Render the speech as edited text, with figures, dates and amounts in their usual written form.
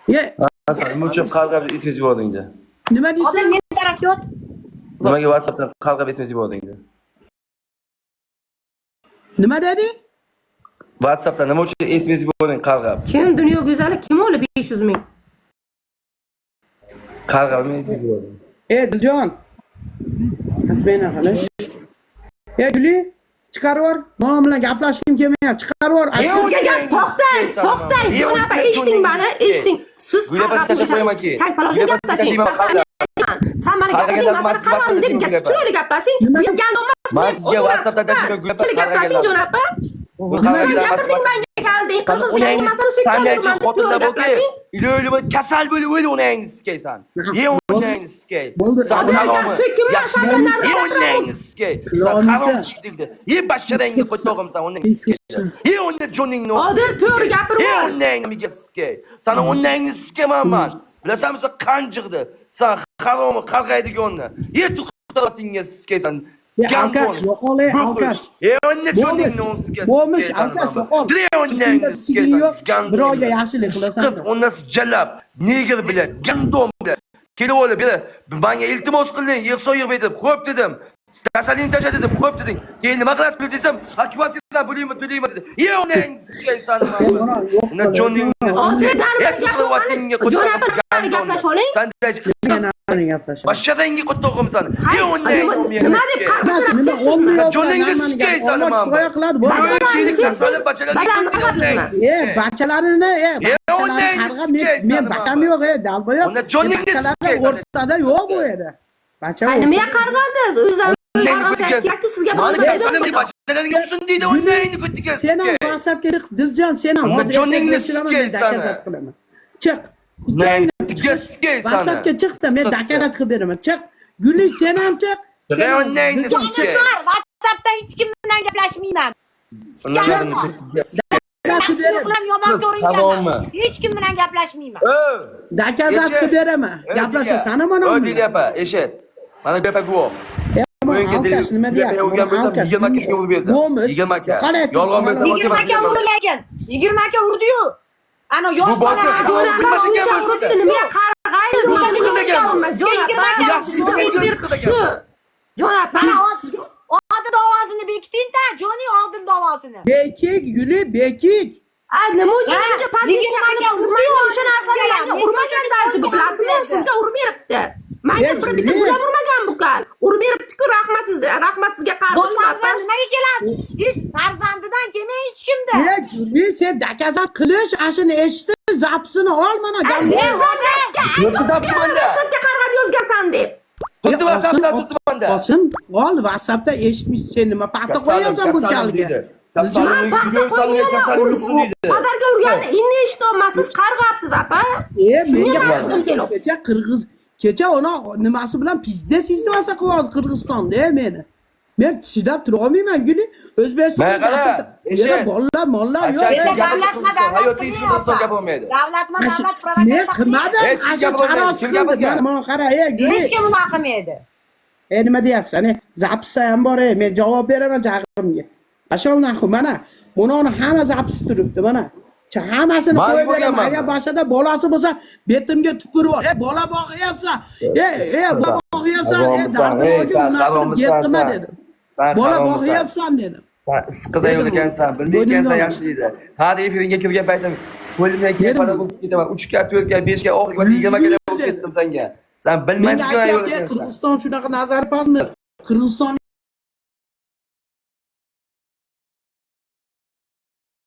Ye, Nima uchun qalqab esmez yubordingda? nima Hozir deysan? men tarafga o't. Nimaga WhatsAppdan qalqab esmez yubordingda? Nima dedi? WhatsAppdan nima uchun esmez yubording qalqab? Kim dunyo go'zali? Kim o'li 500 ming? Qalqab men esmez yubording. Diljon. Meni qilish. Guli, chiqarib yubor. Men bilan gaplashishim kelmayapti. Chiqarib yubor. Sizga gap to'xtang. Jon apa eshiting meni, eshiting. Siz kalpaloshni gaplashing. Sen meni gapiring, masala qilmadim deb chiroyli gaplashing. Bu ham gandomas. Men sizga WhatsAppdan chiroyli gaplashing Jon apa. Gapirding menga kelding. Qirg'izlarning masalasi xotinlar bo'ldi. Ilo'li kasal bo'lib o'li onangni siskaysan. Ye onangni siskay. Ye onangni siskay. Harom sikdirdi. Ye bashadangga qo'ytog'imsan onangni siskay. Ye onni joningni. Odil to'g'ri gapirib. Ye onangni siskay. Sana onangni sikayman. Bilasanmi sen qanjiqdi. Sen haromi qalqaydigonni. Ye tuqtatingga siskaysan. Alkash, yo'qol, alkash. Onni joningni siskay. Bo'lmish, alkash, yo'qol. Dire onangni siskaysan. Birovga yaxshilik qilasan. Onnasi jalab, negir bilan, gandom bilan. Kelib olib, menga iltimos qilding, yig'so yig'may deb, xo'p dedim. Kasalingni tasha dedim, xo'p deding. Keyin nima qilasiz bil desam, hakimiyatdan bo'laymi, to'laymi dedi. Ye onang siskaysan. Uni joningni. Jon apa gaplash oling. Sen gaplash. Bashadangga qo'tog'imsan. Ye onang. Nima deb qarqirasiz? Joningni siskaysan men. Bachalarini, qarg'ab men bakam yo'q, dalba yo'q. Unda joningni siskaysan. O'rtada yo'q bu yerda. Bacha. Nimaga qarg'andingiz? O'zingizdan qarg'amsizki, sizga bo'lmaydi. Bachalaring yo'qsin deydi, onangni ko'tiga. Sen ham WhatsAppga Diljon, sen ham hozir joningni siskaysan. Chiq. WhatsAppga chiqda, men dakazat qilib beraman. Chiq. Guli, sen ham chiq. Onangni siskay. WhatsAppda hech kim bilan gaplashmayman. Hech kim bilan gaplashmayman. Dakazat qilib beraman. Gaplashasan mana. O deyapti, eshit. Mana bu yopa guvoh. Alkash nima deyapti? 20 aka shunga urib berdi. 20 aka. Yolg'on bo'lsa 20 aka urlagan. 20 aka urdi-yu. Ana yosh bola shuncha uribdi, nimaga qarg'aysiz? Jon apa. Odil ovozini bekiting-da, Joni odil ovozini. Bekik, Guli, bekik. Nima uchun shuncha podishka qilib sizmaydi o'sha narsani menga urmagandachi bu bilasizmi? Sizga urib beribdi. Menga bitta gulab urmagan bu kal. Urib beribdi-ku, rahmat sizga qarg'ish apa. Nimaga kelasiz? Hech farzandidan kelmay hech kimda. Guli, sen dakazat qilish, ashuni eshitdi, zapsini ol mana. WhatsAppda qarg'ab yozgansan deb. Xuddi WhatsAppda turibmanda. Olsin, ol WhatsAppda eshitmish, sen nima paxta qo'yapsan bu kalga? Padarga urganda inni eshitolmaysiz, qarg'absiz apa. Menga kecha ona nimasi bilan pizdes istivasa qilib Qirg'izistonda meni. Men chidab tura olmayman Guli. O'zbekistonda bolalar, mollar yo'q. Davlatma Men qilmadim. Asha charos qildim. Mana qara, Guli. Hech kim unaqa qilmaydi. Nima deyapsan? Zapsa ham bor, men javob beraman jag'imga. Asholaxu mana. Buni hamma zapsi turibdi mana. Hammasini qo'yib beraman. Agar boshida bolasi bo'lsa, betimga tupurib ol. Bola boqyapsan. Bola boqyapsan. Yetma dedim. Bola boqyapsan dedim. Isqida yo'q ekansan, bildik ekansan yaxshi deydi. Har efiringga kirgan paytim qo'limdan kelib pedagog ketaman. 3 ga, 4 ga, 5 ga, oxirgi 20 ga bo'lib ketdim senga. Sen bilmaysan-ku. Qirg'iziston shunaqa nazar pasmi? Qirg'iziston